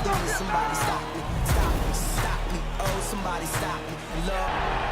Please, somebody stop me, stop me, stop me. Oh, somebody stop me. Lord.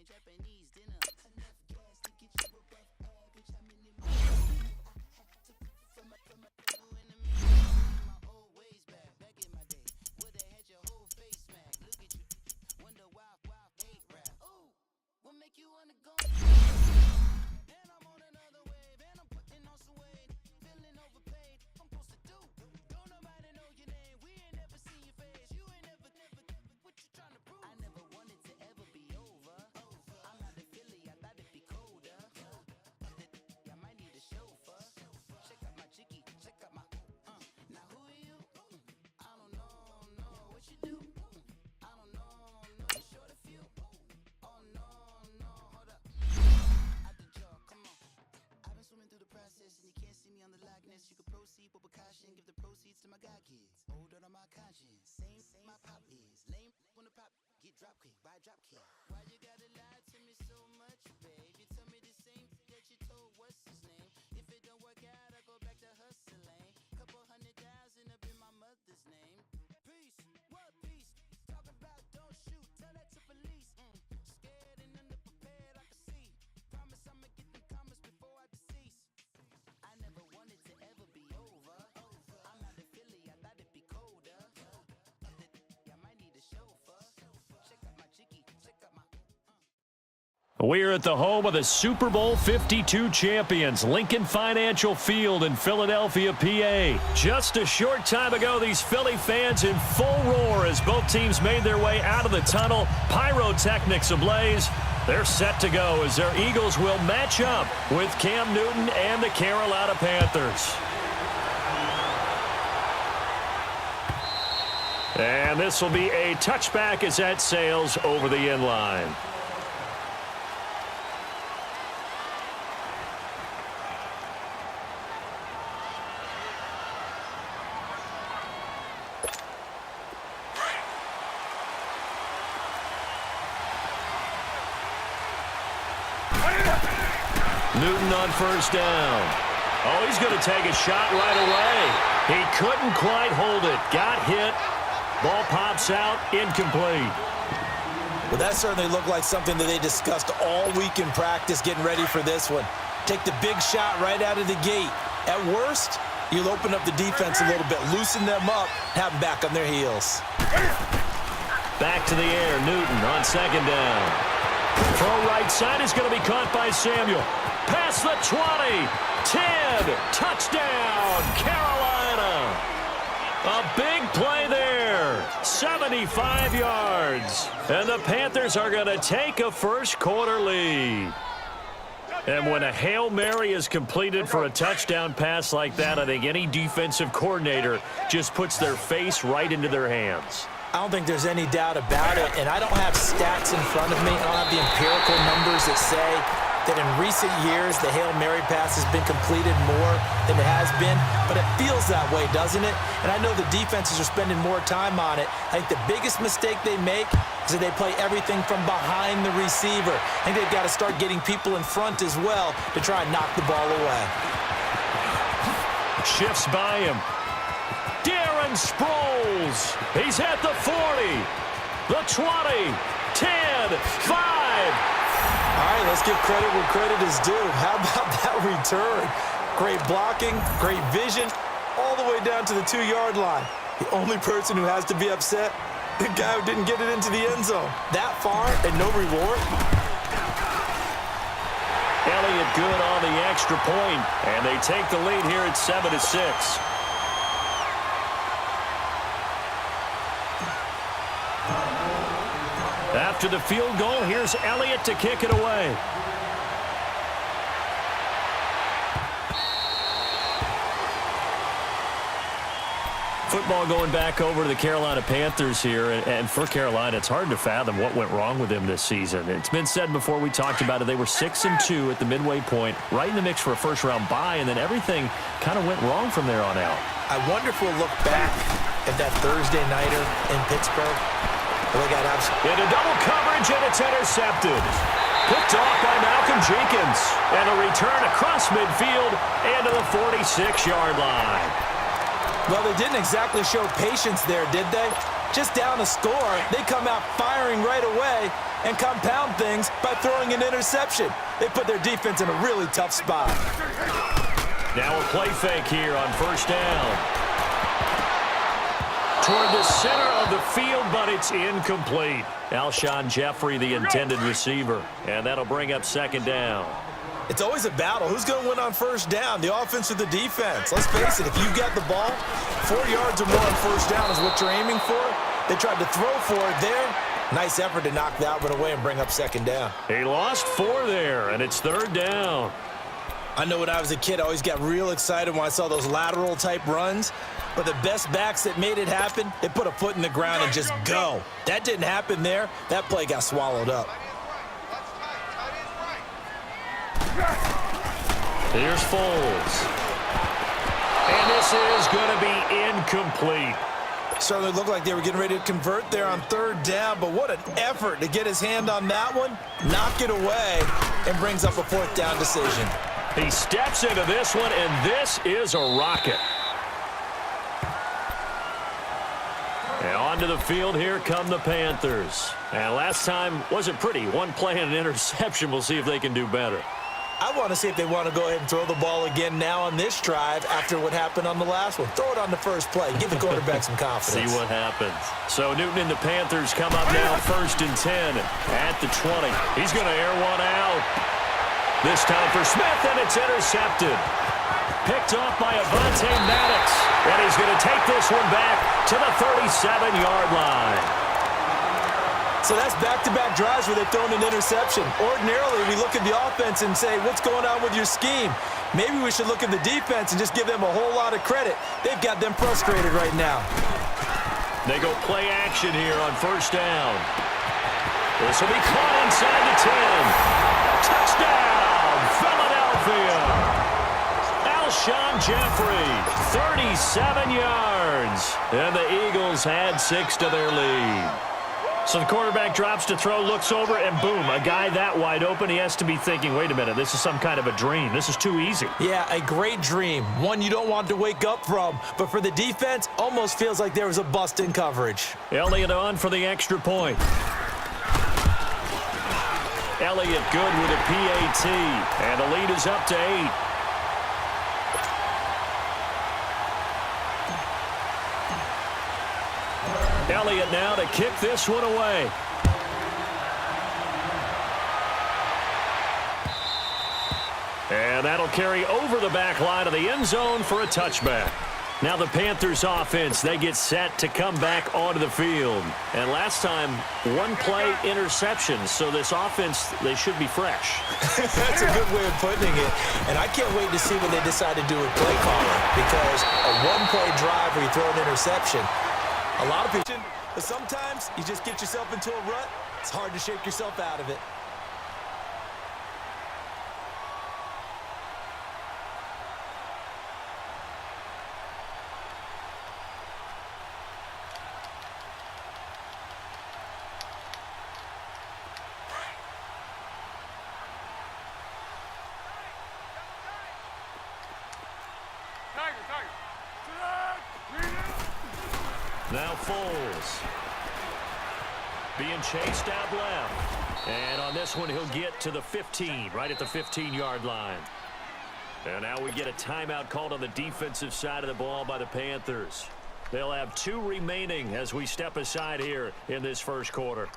Japanese dinner. Enough gas to get you above average. I'm in the mood. I had to from my new enemy. My old ways back in my day. Where they had your whole face smack. Look at you. Wonder why hate rap. Ooh, what make you wanna go? And I'm on another wave. And I'm putting on some weight. Feeling overpaid. I'm supposed to do. Don't nobody know your name. We ain't never seen your face. You ain't never. What you trying to prove? I never wanted to ever be over. You can proceed with precaution, give the proceeds to my God kids. Hold on my conscience, same my pop is. Lame when the pop get drop kick by drop kick. Why you gotta lie to me so much, babe? You tell me the same that you told what's his name. If it don't work out, I go back to hustling. Couple 100,000 up in my mother's name. Peace, what peace? Talk about don't shoot, tell that to police. Scared and underprepared, I can see. Promise I'ma get them comments before I decease. I never wanted to ever be over. I'm not a Philly, I thought it'd be colder. I might need a chauffeur. Check out my jiggy, check out my. We're at the home of the Super Bowl 52 champions, Lincoln Financial Field in Philadelphia, PA. Just a short time ago, these Philly fans in full roar as both teams made their way out of the tunnel. Pyrotechnics ablaze. They're set to go as their Eagles will match up with Cam Newton and the Carolina Panthers. And this will be a touchback as that sails over the end line. Newton on first down. Oh, he's going to take a shot right away. He couldn't quite hold it. Got hit. Ball pops out. Incomplete. Well, that certainly looked like something that they discussed all week in practice getting ready for this one. Take the big shot right out of the gate. At worst, you'll open up the defense a little bit, loosen them up, have them back on their heels. Back to the air. Newton on second down. Throw right side is going to be caught by Samuel. Past the 20, 10, touchdown, Carolina. A big play there, 75 yards. And the Panthers are going to take a first quarter lead. And when a Hail Mary is completed for a touchdown pass like that, I think any defensive coordinator just puts their face right into their hands. I don't think there's any doubt about it, and I don't have stats in front of me. I don't have the empirical numbers that say that in recent years the Hail Mary pass has been completed more than it has been, but it feels that way, doesn't it? And I know the defenses are spending more time on it. I think the biggest mistake they make is that they play everything from behind the receiver. I think they've got to start getting people in front as well to try and knock the ball away. Shifts by him. Darren Sproles. He's at the 40, the 20, 10, 5. All right, let's give credit where credit is due. How about that return? Great blocking, great vision, all the way down to the 2-yard line. The only person who has to be upset, the guy who didn't get it into the end zone. That far and no reward? Elliott good on the extra point, and they take the lead here at 7-6. After the field goal, here's Elliott to kick it away. Football going back over to the Carolina Panthers here, and for Carolina, it's hard to fathom what went wrong with them this season. It's been said before we talked about it, they were 6-2 at the midway point, right in the mix for a first-round bye, and then everything kind of went wrong from there on out. I wonder if we'll look back at that Thursday nighter in Pittsburgh. Into double coverage, and it's intercepted. Picked off by Malcolm Jenkins, and a return across midfield into the 46-yard line. Well, they didn't exactly show patience there, did they? Just down a score, they come out firing right away and compound things by throwing an interception. They put their defense in a really tough spot. Now a play fake here on first down. Toward the center of the field, but it's incomplete. Alshon Jeffrey, the intended receiver, and that'll bring up second down. It's always a battle. Who's going to win on first down, the offense or the defense? Let's face it, if you've got the ball, 4 yards or more on first down is what you're aiming for. They tried to throw for it there. Nice effort to knock that one away and bring up second down. He lost 4 there, and it's third down. I know when I was a kid, I always got real excited when I saw those lateral-type runs. But the best backs that made it happen, they put a foot in the ground and just go. That didn't happen there. That play got swallowed up. Here's Foles. And this is going to be incomplete. Certainly looked like they were getting ready to convert there on third down, but what an effort to get his hand on that one, knock it away, and brings up a fourth down decision. He steps into this one, and this is a rocket. And onto the field, here come the Panthers. And last time wasn't pretty. One play and an interception. We'll see if they can do better. I want to see if they want to go ahead and throw the ball again now on this drive after what happened on the last one. Throw it on the first play. Give the quarterback some confidence. See what happens. So Newton and the Panthers come up now first and 10 at the 20. He's going to air one out. This time for Smith, and it's intercepted. Picked off by Avonte Maddox. And he's going to take this one back to the 37-yard line. So that's back-to-back drives where they've thrown an interception. Ordinarily, we look at the offense and say, what's going on with your scheme? Maybe we should look at the defense and just give them a whole lot of credit. They've got them frustrated right now. They go play action here on first down. This will be caught inside the 10. Touchdown, Philadelphia. Alshon Jeffrey, 37 yards. And the Eagles had 6 to their lead. So the quarterback drops to throw, looks over, and boom, a guy that wide open, he has to be thinking, wait a minute, this is some kind of a dream. This is too easy. Yeah, a great dream. One you don't want to wake up from. But for the defense, almost feels like there was a bust in coverage. Elliott on for the extra point. Elliott good with a PAT, and the lead is up to 8. Elliott now to kick this one away. And that'll carry over the back line of the end zone for a touchback. Now the Panthers offense, they get set to come back onto the field. And last time, one play interception. So this offense, they should be fresh. That's a good way of putting it. And I can't wait to see what they decide to do with play calling. Because a one-play drive where you throw an interception, a lot of people, but sometimes you just get yourself into a rut. It's hard to shake yourself out of it. Now Foles being chased out left. And on this one, he'll get to the 15, right at the 15-yard line. And now we get a timeout called on the defensive side of the ball by the Panthers. They'll have 2 remaining as we step aside here in this first quarter.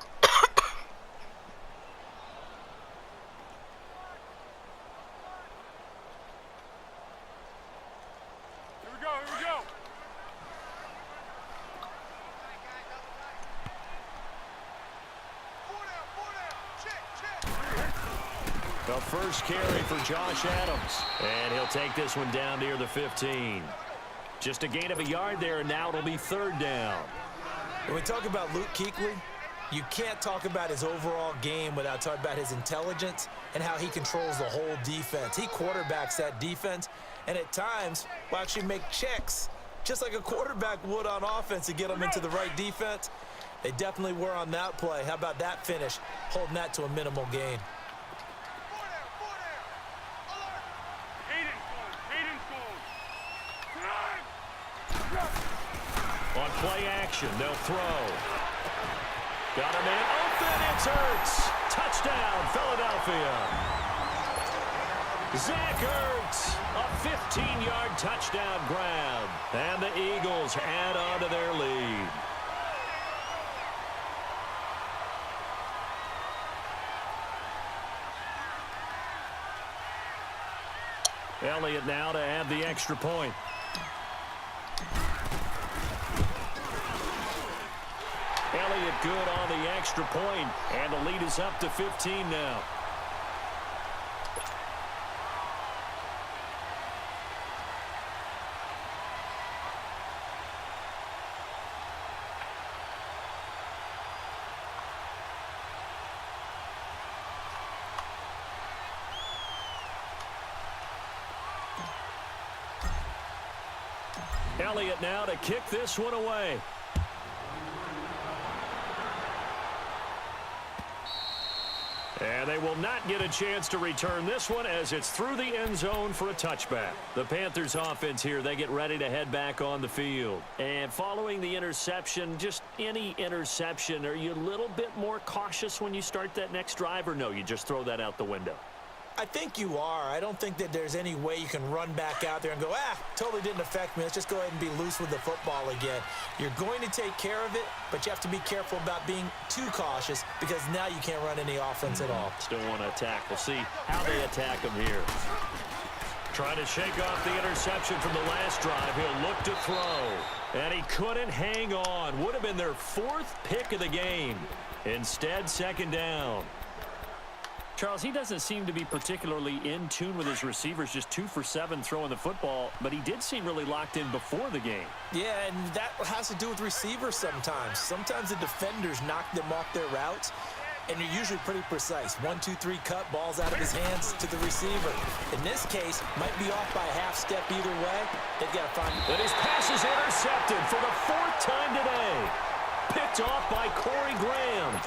A first carry for Josh Adams. And he'll take this one down near the 15. Just a gain of a yard there, and now it'll be 3rd down. When we talk about Luke Kuechly, you can't talk about his overall game without talking about his intelligence and how he controls the whole defense. He quarterbacks that defense, and at times will actually make checks, just like a quarterback would on offense to get them into the right defense. They definitely were on that play. How about that finish, holding that to a minimal gain? On play action, they'll throw. Got a man open, it's Ertz. Touchdown, Philadelphia. Zach Ertz, a 15-yard touchdown grab. And the Eagles add on to their lead. Elliott now to add the extra point. Elliott good on the extra point, and the lead is up to 15 now. Elliott now to kick this one away. And they will not get a chance to return this one as it's through the end zone for a touchback. The Panthers offense here, they get ready to head back on the field. And following the interception, just any interception, are you a little bit more cautious when you start that next drive, or no, you just throw that out the window? I think you are. I don't think that there's any way you can run back out there and go, totally didn't affect me. Let's just go ahead and be loose with the football again. You're going to take care of it, but you have to be careful about being too cautious because now you can't run any offense at all. Still want to attack. We'll see how they attack him here. Trying to shake off the interception from the last drive. He'll look to throw. And he couldn't hang on. Would have been their 4th pick of the game. Instead, 2nd down. Charles, he doesn't seem to be particularly in tune with his receivers, just 2 for 7 throwing the football, but he did seem really locked in before the game. Yeah, and that has to do with receivers sometimes. Sometimes the defenders knock them off their routes, and you're usually pretty precise. 1, 2, 3 cut, balls out of his hands to the receiver. In this case, might be off by a half step either way. They've got to find it. And his pass is intercepted for the 4th time today. Picked off by Corey Graham.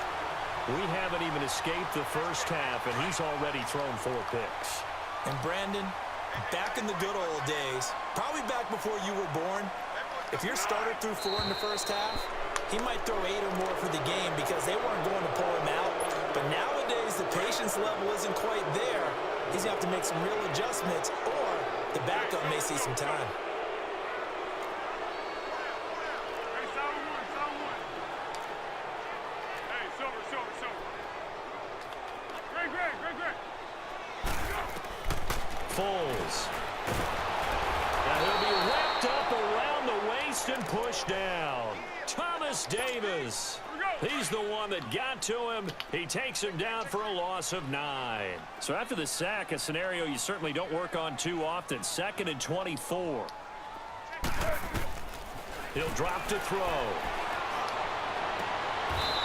We haven't even escaped the first half, and he's already thrown 4 picks. And Brandon, back in the good old days, probably back before you were born, if your starter threw 4 in the first half, he might throw 8 or more for the game because they weren't going to pull him out. But nowadays, the patience level isn't quite there. He's going to have to make some real adjustments, or the backup may see some time. Foles. Now he'll be wrapped up around the waist and pushed down. Thomas Davis. He's the one that got to him. He takes him down for a loss of 9. So after the sack, a scenario you certainly don't work on too often. 2nd and 24. He'll drop to throw.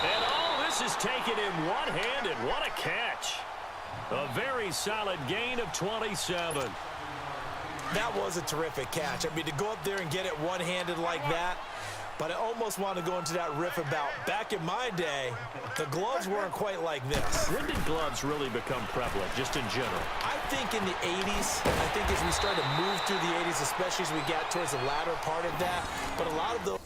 And all this is taken in one-handed. What a catch. A very solid gain of 27. That was a terrific catch. I mean, to go up there and get it one-handed like that, but I almost want to go into that riff about back in my day, the gloves weren't quite like this. When did gloves really become prevalent, just in general? I think in the 80s. I think as we started to move through the 80s, especially as we got towards the latter part of that, but a lot of those